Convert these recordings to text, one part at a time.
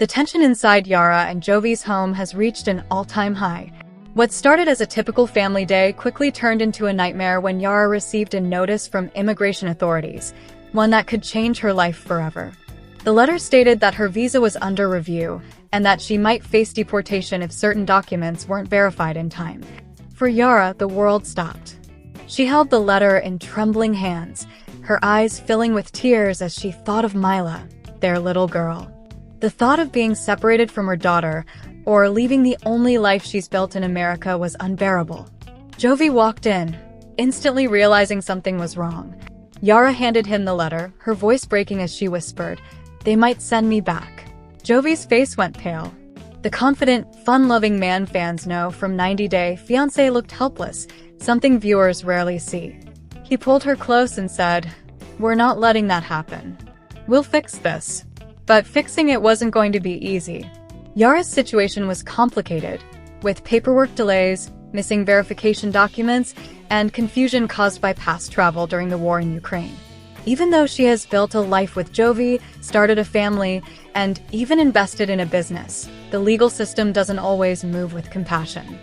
The tension inside Yara and Jovi's home has reached an all-time high. What started as a typical family day quickly turned into a nightmare when Yara received a notice from immigration authorities, one that could change her life forever. The letter stated that her visa was under review and that she might face deportation if certain documents weren't verified in time. For Yara, the world stopped. She held the letter in trembling hands, her eyes filling with tears as she thought of Mila, their little girl. The thought of being separated from her daughter, or leaving the only life she's built in America, was unbearable. Jovi walked in, instantly realizing something was wrong. Yara handed him the letter, her voice breaking as she whispered, "They might send me back." Jovi's face went pale. The confident, fun-loving man fans know from 90 Day Fiancé looked helpless, something viewers rarely see. He pulled her close and said, "We're not letting that happen. We'll fix this." But fixing it wasn't going to be easy. Yara's situation was complicated, with paperwork delays, missing verification documents, and confusion caused by past travel during the war in Ukraine. Even though she has built a life with Jovi, started a family, and even invested in a business, the legal system doesn't always move with compassion.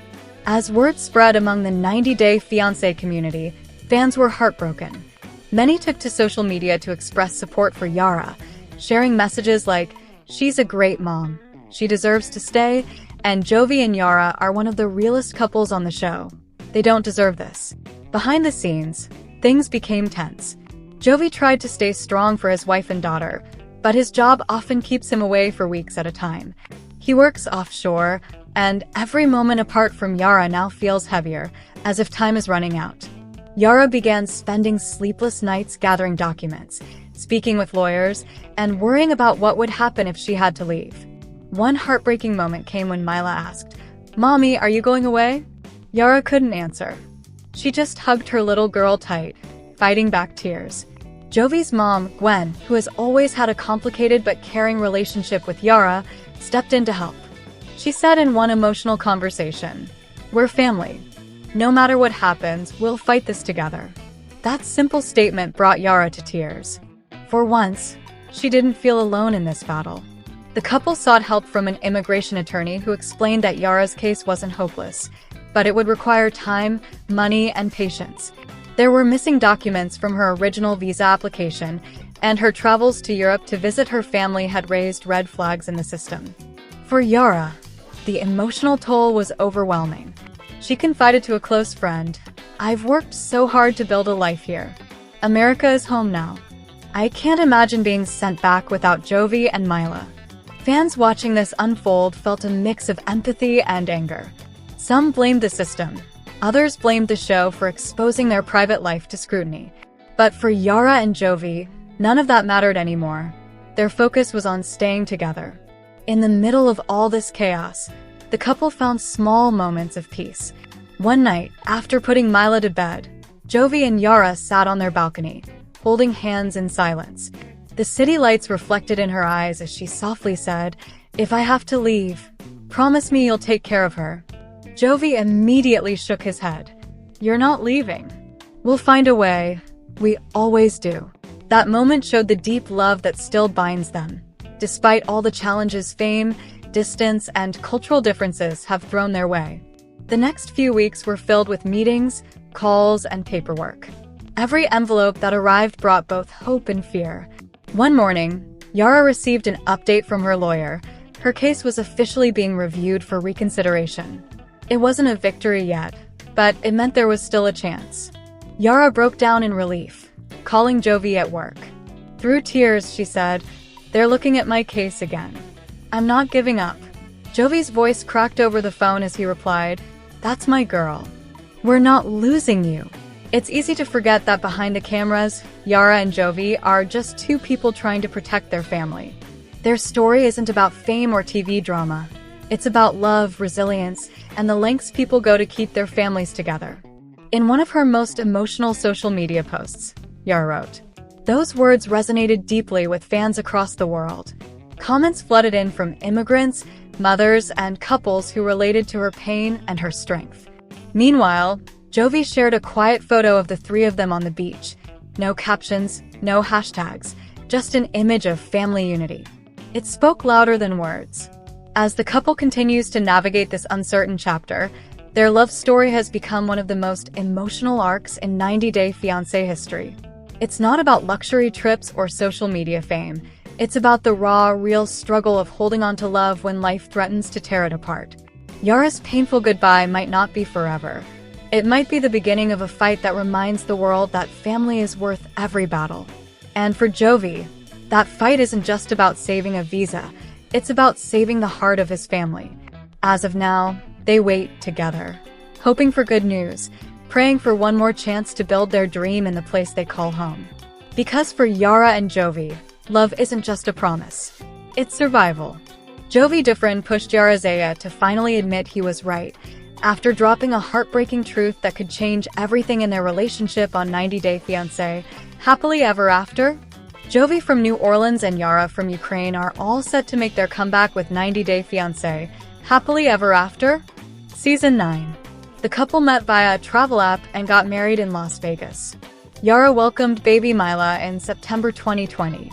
As word spread among the 90 Day Fiancé community, fans were heartbroken. Many took to social media to express support for Yara, sharing messages like, "She's a great mom. She deserves to stay," and "Jovi and Yara are one of the realest couples on the show. They don't deserve this." Behind the scenes, things became tense. Jovi tried to stay strong for his wife and daughter, but his job often keeps him away for weeks at a time. He works offshore, and every moment apart from Yara now feels heavier, as if time is running out. Yara began spending sleepless nights gathering documents, speaking with lawyers, and worrying about what would happen if she had to leave. One heartbreaking moment came when Mila asked, "Mommy, are you going away?" Yara couldn't answer. She just hugged her little girl tight, fighting back tears. Jovi's mom, Gwen, who has always had a complicated but caring relationship with Yara, stepped in to help. She said in one emotional conversation, "We're family. No matter what happens, we'll fight this together." That simple statement brought Yara to tears. For once, she didn't feel alone in this battle. The couple sought help from an immigration attorney who explained that Yara's case wasn't hopeless, but it would require time, money, and patience. There were missing documents from her original visa application, and her travels to Europe to visit her family had raised red flags in the system. For Yara, the emotional toll was overwhelming. She confided to a close friend, "I've worked so hard to build a life here. America is home now. I can't imagine being sent back without Jovi and Mila." Fans watching this unfold felt a mix of empathy and anger. Some blamed the system. Others blamed the show for exposing their private life to scrutiny. But for Yara and Jovi, none of that mattered anymore. Their focus was on staying together. In the middle of all this chaos, the couple found small moments of peace. One night, after putting Mila to bed, Jovi and Yara sat on their balcony, holding hands in silence. The city lights reflected in her eyes as she softly said, "If I have to leave, promise me you'll take care of her." Jovi immediately shook his head. "You're not leaving. We'll find a way. We always do." That moment showed the deep love that still binds them, despite all the challenges fame, distance, and cultural differences have thrown their way. The next few weeks were filled with meetings, calls, and paperwork. Every envelope that arrived brought both hope and fear. One morning, Yara received an update from her lawyer. Her case was officially being reviewed for reconsideration. It wasn't a victory yet, but it meant there was still a chance. Yara broke down in relief, calling Jovi at work. Through tears, she said, "They're looking at my case again. I'm not giving up." Jovi's voice cracked over the phone as he replied, "That's my girl. We're not losing you." It's easy to forget that behind the cameras, Yara and Jovi are just two people trying to protect their family. Their story isn't about fame or TV drama. It's about love, resilience, and the lengths people go to keep their families together. In one of her most emotional social media posts, Yara wrote, "Those words resonated deeply with fans across the world." Comments flooded in from immigrants, mothers, and couples who related to her pain and her strength. Meanwhile, Jovi shared a quiet photo of the three of them on the beach. No captions, no hashtags, just an image of family unity. It spoke louder than words. As the couple continues to navigate this uncertain chapter, their love story has become one of the most emotional arcs in 90 Day Fiancé history. It's not about luxury trips or social media fame. It's about the raw, real struggle of holding on to love when life threatens to tear it apart. Yara's painful goodbye might not be forever. It might be the beginning of a fight that reminds the world that family is worth every battle. And for Jovi, that fight isn't just about saving a visa. It's about saving the heart of his family. As of now, they wait together, hoping for good news, praying for one more chance to build their dream in the place they call home. Because for Yara and Jovi, love isn't just a promise. It's survival. Jovi Differin pushed Yara Zaya to finally admit he was right, after dropping a heartbreaking truth that could change everything in their relationship on 90 Day Fiancé, Happily Ever After. Jovi from New Orleans and Yara from Ukraine are all set to make their comeback with 90 Day Fiancé, Happily Ever After. Season 9. The couple met via a travel app and got married in Las Vegas. Yara welcomed baby Mila in September 2020.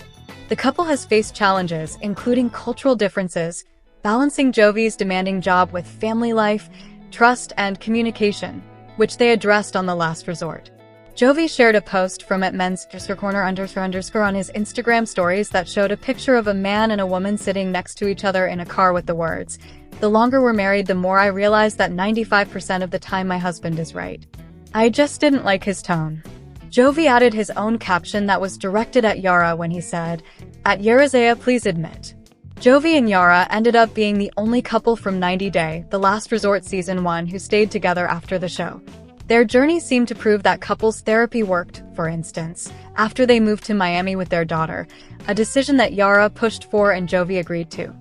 The couple has faced challenges, including cultural differences, balancing Jovi's demanding job with family life, trust, and communication, which they addressed on the last resort. Jovi shared a post from @men's_corner__ on his Instagram stories that showed a picture of a man and a woman sitting next to each other in a car with the words, "The longer we're married, the more I realize that 95% of the time my husband is right." I just didn't like his tone. Jovi added his own caption that was directed at Yara when he said, @YaraZaya, please admit. Jovi and Yara ended up being the only couple from 90 Day, The Last Resort Season 1 who stayed together after the show. Their journey seemed to prove that couples therapy worked, for instance, after they moved to Miami with their daughter, a decision that Yara pushed for and Jovi agreed to.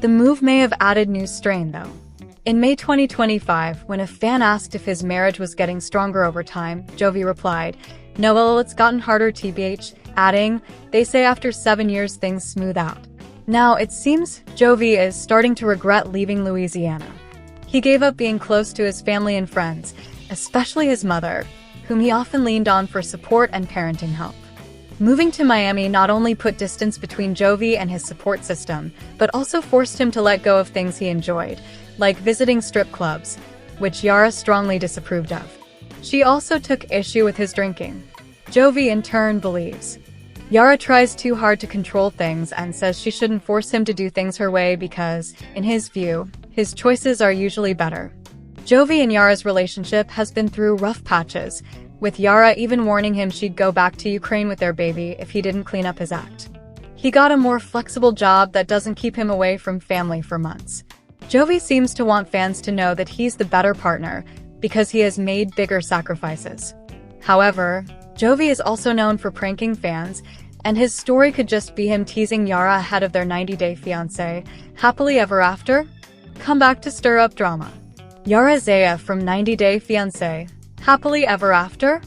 The move may have added new strain, though. In May 2025, when a fan asked if his marriage was getting stronger over time, Jovi replied, "No, well, it's gotten harder tbh," adding, "They say after 7 years things smooth out." Now, it seems Jovi is starting to regret leaving Louisiana. He gave up being close to his family and friends, especially his mother, whom he often leaned on for support and parenting help. Moving to Miami not only put distance between Jovi and his support system, but also forced him to let go of things he enjoyed, like visiting strip clubs, which Yara strongly disapproved of. She also took issue with his drinking. Jovi, in turn, believes Yara tries too hard to control things and says she shouldn't force him to do things her way because, in his view, his choices are usually better. Jovi and Yara's relationship has been through rough patches, with Yara even warning him she'd go back to Ukraine with their baby if he didn't clean up his act. He got a more flexible job that doesn't keep him away from family for months. Jovi seems to want fans to know that he's the better partner because he has made bigger sacrifices. However, Jovi is also known for pranking fans, and his story could just be him teasing Yara ahead of their 90 Day Fiancé, Happily Ever After, come back to stir up drama. Yara Zaya from 90 Day Fiancé, Happily Ever After,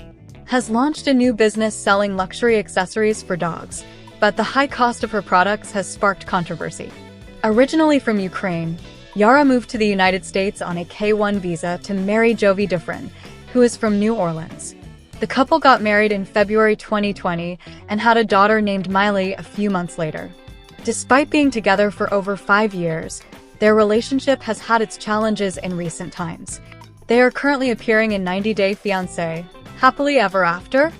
has launched a new business selling luxury accessories for dogs, but the high cost of her products has sparked controversy. Originally from Ukraine, Yara moved to the United States on a K-1 visa to marry Jovi Differin, who is from New Orleans. The couple got married in February 2020 and had a daughter named Miley a few months later. Despite being together for over 5 years, their relationship has had its challenges in recent times. They are currently appearing in 90 Day Fiancé, Happily Ever After,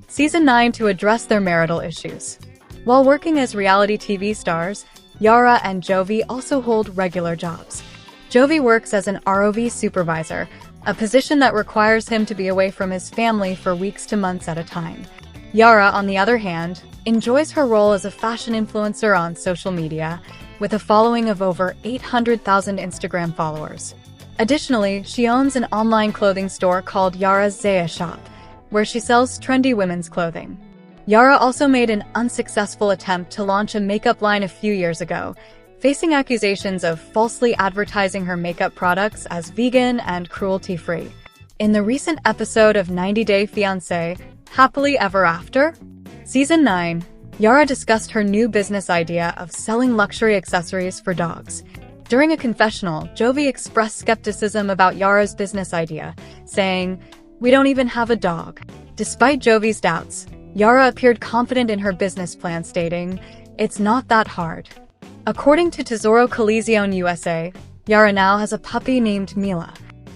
Season 9 to address their marital issues. While working as reality TV stars, Yara and Jovi also hold regular jobs. Jovi works as an ROV supervisor, a position that requires him to be away from his family for weeks to months at a time. Yara, on the other hand, enjoys her role as a fashion influencer on social media, with a following of over 800,000 Instagram followers. Additionally, she owns an online clothing store called Yara's Zaya Shop, where she sells trendy women's clothing. Yara also made an unsuccessful attempt to launch a makeup line a few years ago, facing accusations of falsely advertising her makeup products as vegan and cruelty-free. In the recent episode of 90 Day Fiancé, Happily Ever After, Season 9, Yara discussed her new business idea of selling luxury accessories for dogs. During a confessional, Jovi expressed skepticism about Yara's business idea, saying, "We don't even have a dog." Despite Jovi's doubts, Yara appeared confident in her business plan, stating, "It's not that hard. According to Tesoro Collision USA, Yara now has a puppy named Mila.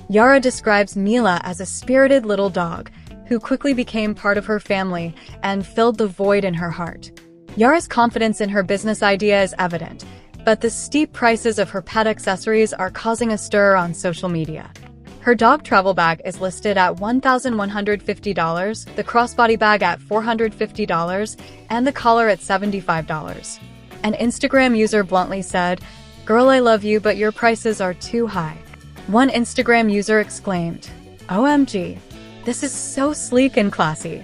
Yara describes Mila as a spirited little dog who quickly became part of her family and filled the void in her heart. Yara's confidence in her business idea is evident, but the steep prices of her pet accessories are causing a stir on social media. Her dog travel bag is listed at $1,150, the crossbody bag at $450, and the collar at $75. An Instagram user bluntly said, "Girl, I love you, but your prices are too high." One Instagram user exclaimed, "OMG, this is so sleek and classy."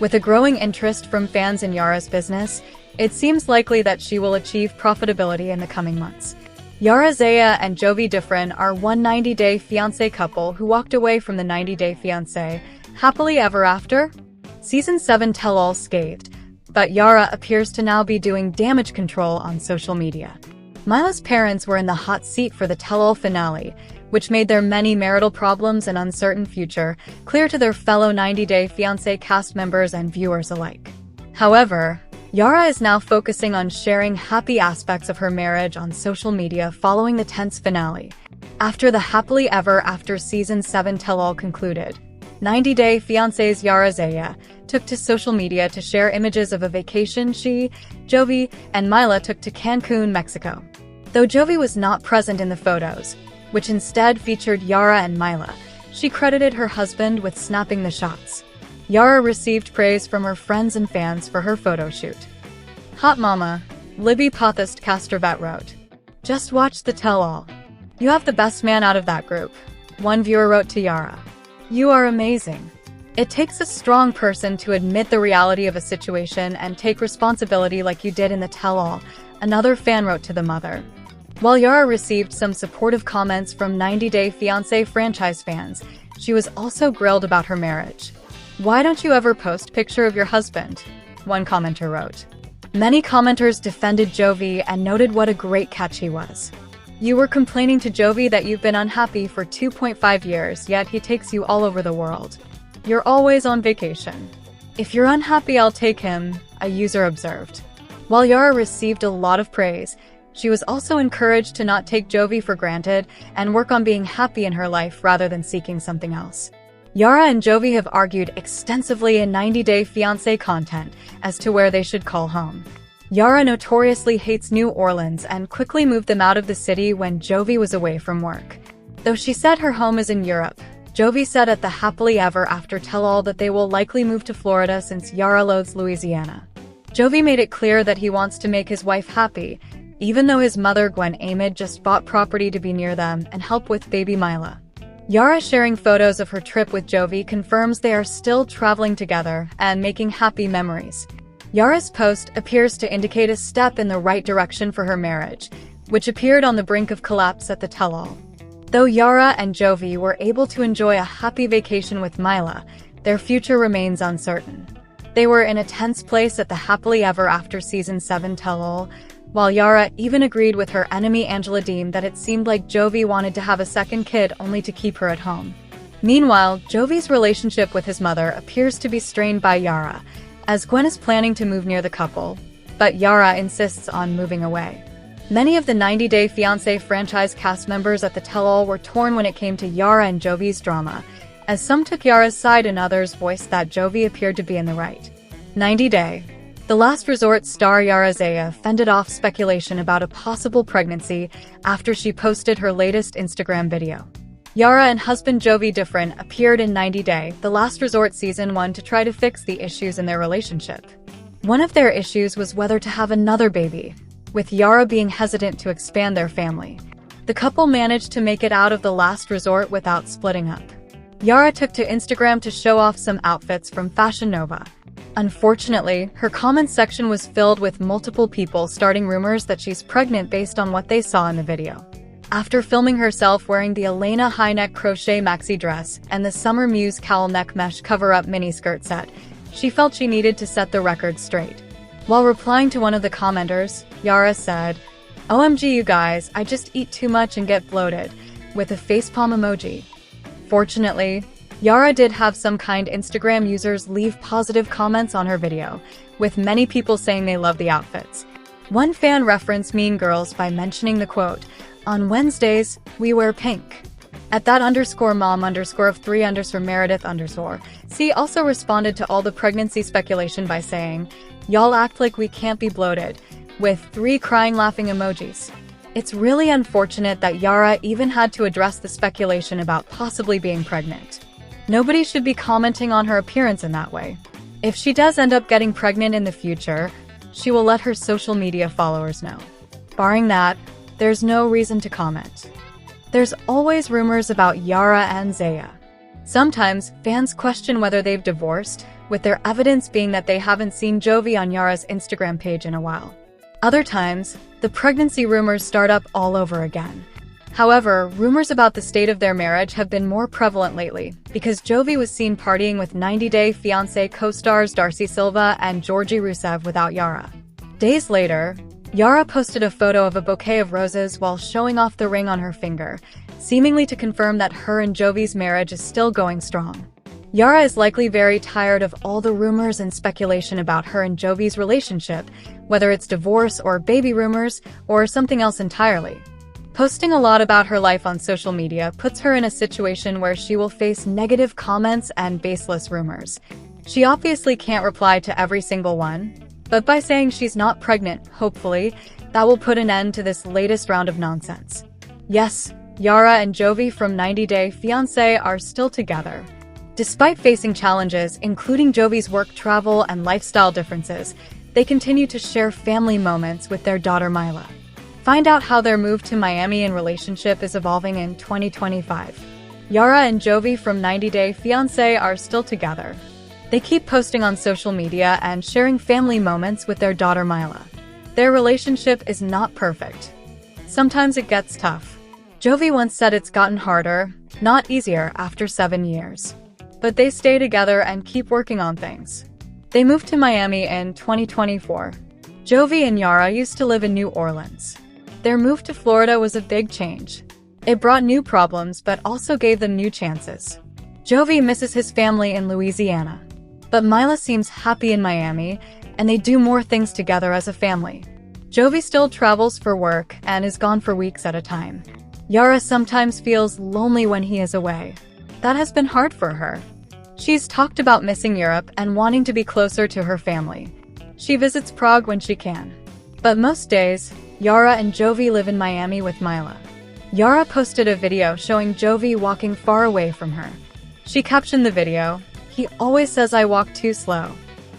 With a growing interest from fans in Yara's business, it seems likely that she will achieve profitability in the coming months. Yara Zaya and Jovi Different are one 90-day fiancé couple who walked away from the 90-day fiancé happily ever after. Season 7 tell-all scathed, but Yara appears to now be doing damage control on social media. Mila's parents were in the hot seat for the tell-all finale, which made their many marital problems and uncertain future clear to their fellow 90-day fiancé cast members and viewers alike. However, Yara is now focusing on sharing happy aspects of her marriage on social media following the tense finale. After the happily ever after Season 7 tell-all concluded, 90-day fiancés Yara Zaya took to social media to share images of a vacation she, Jovi, and Mila took to Cancun, Mexico. Though Jovi was not present in the photos, which instead featured Yara and Mila, she credited her husband with snapping the shots. Yara received praise from her friends and fans for her photo shoot. Hot Mama, Libby Pothast Castrovet wrote, "Just watch the tell-all. You have the best man out of that group." One viewer wrote to Yara, "You are amazing. It takes a strong person to admit the reality of a situation and take responsibility like you did in the tell-all," another fan wrote to the mother. While Yara received some supportive comments from 90-day fiancé franchise fans, she was also grilled about her marriage. "Why don't you ever post picture of your husband?" one commenter wrote. Many commenters defended Jovi and noted what a great catch he was. "You were complaining to Jovi that you've been unhappy for 2.5 years, yet he takes you all over the world. You're always on vacation. If you're unhappy, I'll take him," a user observed. While Yara received a lot of praise, she was also encouraged to not take Jovi for granted and work on being happy in her life rather than seeking something else. Yara and Jovi have argued extensively in 90-day fiancé content as to where they should call home. Yara notoriously hates New Orleans and quickly moved them out of the city when Jovi was away from work. Though she said her home is in Europe, Jovi said at the happily ever after tell-all that they will likely move to Florida since Yara loathes Louisiana. Jovi made it clear that he wants to make his wife happy, even though his mother Gwen Amid just bought property to be near them and help with baby Mila. Yara sharing photos of her trip with Jovi confirms they are still traveling together and making happy memories. Yara's post appears to indicate a step in the right direction for her marriage, which appeared on the brink of collapse at the tell-all. Though Yara and Jovi were able to enjoy a happy vacation with Mila, their future remains uncertain. They were in a tense place at the happily ever after Season 7 tell-all, while Yara even agreed with her enemy Angela Deem that it seemed like Jovi wanted to have a second kid only to keep her at home. Meanwhile, Jovi's relationship with his mother appears to be strained by Yara, as Gwen is planning to move near the couple, but Yara insists on moving away. Many of the 90-day fiancé franchise cast members at the tell-all were torn when it came to Yara and Jovi's drama, as some took Yara's side and others voiced that Jovi appeared to be in the right. 90-day. The Last Resort star Yara Zaya fended off speculation about a possible pregnancy after she posted her latest Instagram video. Yara and husband Jovi Different appeared in 90-day, The Last Resort Season 1 to try to fix the issues in their relationship. One of their issues was whether to have another baby, with Yara being hesitant to expand their family. The couple managed to make it out of The Last Resort without splitting up. Yara took to Instagram to show off some outfits from Fashion Nova. Unfortunately, her comments section was filled with multiple people starting rumors that she's pregnant based on what they saw in the video. After filming herself wearing the Elena high-neck crochet maxi dress and the Summer Muse cowl neck mesh cover-up miniskirt set, she felt she needed to set the record straight. While replying to one of the commenters, Yara said, "OMG you guys, I just eat too much and get bloated," with a facepalm emoji. Fortunately, Yara did have some kind Instagram users leave positive comments on her video, with many people saying they love the outfits. One fan referenced Mean Girls by mentioning the quote, "On Wednesdays, we wear pink." At that _mom_of 3_Meredith_. C also responded to all the pregnancy speculation by saying, "Y'all act like we can't be bloated," with 3 crying laughing emojis. It's really unfortunate that Yara even had to address the speculation about possibly being pregnant. Nobody should be commenting on her appearance in that way. If she does end up getting pregnant in the future, she will let her social media followers know. Barring that, there's no reason to comment. There's always rumors about Yara and Zaya. Sometimes, fans question whether they've divorced, with their evidence being that they haven't seen Jovi on Yara's Instagram page in a while. Other times, the pregnancy rumors start up all over again. However, rumors about the state of their marriage have been more prevalent lately, because Jovi was seen partying with 90 Day Fiancé co-stars Darcy Silva and Georgie Rusev without Yara. Days later, Yara posted a photo of a bouquet of roses while showing off the ring on her finger, seemingly to confirm that her and Jovi's marriage is still going strong. Yara is likely very tired of all the rumors and speculation about her and Jovi's relationship, whether it's divorce or baby rumors or something else entirely. Posting a lot about her life on social media puts her in a situation where she will face negative comments and baseless rumors. She obviously can't reply to every single one, but by saying she's not pregnant, hopefully, that will put an end to this latest round of nonsense. Yes, Yara and Jovi from 90 Day Fiancé are still together. Despite facing challenges, including Jovi's work travel and lifestyle differences, they continue to share family moments with their daughter Mila. Find out how their move to Miami and relationship is evolving in 2025. Yara and Jovi from 90 Day Fiancé are still together. They keep posting on social media and sharing family moments with their daughter Mila. Their relationship is not perfect. Sometimes it gets tough. Jovi once said it's gotten harder, not easier, after 7 years. But they stay together and keep working on things. They moved to Miami in 2024. Jovi and Yara used to live in New Orleans. Their move to Florida was a big change. It brought new problems but also gave them new chances. Jovi misses his family in Louisiana. But Mila seems happy in Miami, and they do more things together as a family. Jovi still travels for work and is gone for weeks at a time. Yara sometimes feels lonely when he is away. That has been hard for her. She's talked about missing Europe and wanting to be closer to her family. She visits Prague when she can. But most days, Yara and Jovi live in Miami with Mila. Yara posted a video showing Jovi walking far away from her. She captioned the video, "He always says I walk too slow."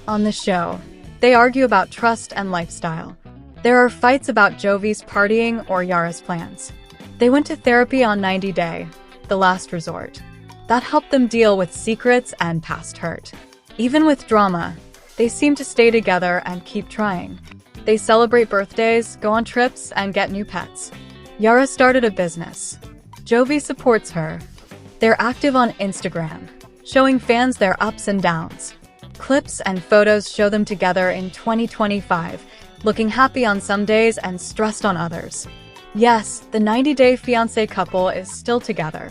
On the show, they argue about trust and lifestyle. There are fights about Jovi's partying or Yara's plans. They went to therapy on 90 Day, the last resort. That helped them deal with secrets and past hurt. Even with drama, they seem to stay together and keep trying. They celebrate birthdays, go on trips, and get new pets. Yara started a business. Jovi supports her. They're active on Instagram, showing fans their ups and downs. Clips and photos show them together in 2025, looking happy on some days and stressed on others. Yes, the 90 Day Fiancé couple is still together.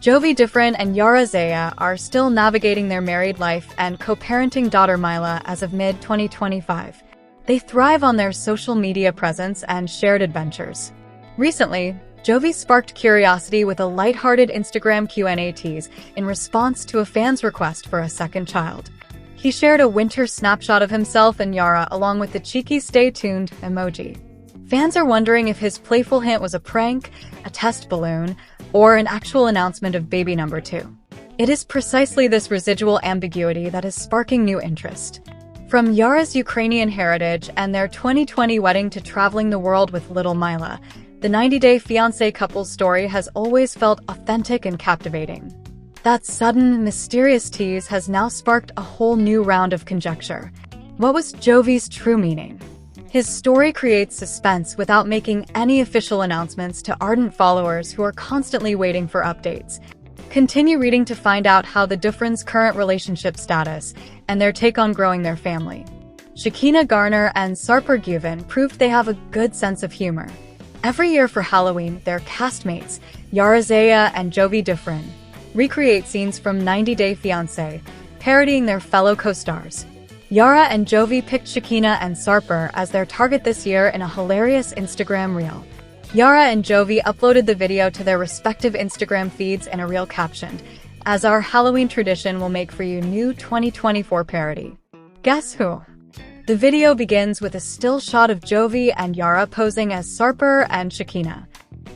Jovi Different and Yara Zaya are still navigating their married life and co-parenting daughter Mila as of mid-2025. They thrive on their social media presence and shared adventures. Recently, Jovi sparked curiosity with a lighthearted Instagram Q&A tease in response to a fan's request for a second child. He shared a winter snapshot of himself and Yara along with the cheeky "stay tuned" emoji. Fans are wondering if his playful hint was a prank, a test balloon, or an actual announcement of baby number 2. It is precisely this residual ambiguity that is sparking new interest. From Yara's Ukrainian heritage and their 2020 wedding to traveling the world with little Mila, the 90 Day Fiancé couple's story has always felt authentic and captivating. That sudden, mysterious tease has now sparked a whole new round of conjecture. What was Jovi's true meaning? His story creates suspense without making any official announcements to ardent followers who are constantly waiting for updates. Continue reading to find out how the Different's current relationship status and their take on growing their family. Shekinah Garner and Sarper Guven proved they have a good sense of humor. Every year for Halloween, their castmates, Yara Zaya and Jovi Different, recreate scenes from 90 Day Fiancé, parodying their fellow co-stars. Yara and Jovi picked Shekinah and Sarper as their target this year in a hilarious Instagram reel. Yara and Jovi uploaded the video to their respective Instagram feeds in a reel captioned, "As our Halloween tradition will make for you new 2024 parody." Guess who? The video begins with a still shot of Jovi and Yara posing as Sarper and Shekinah.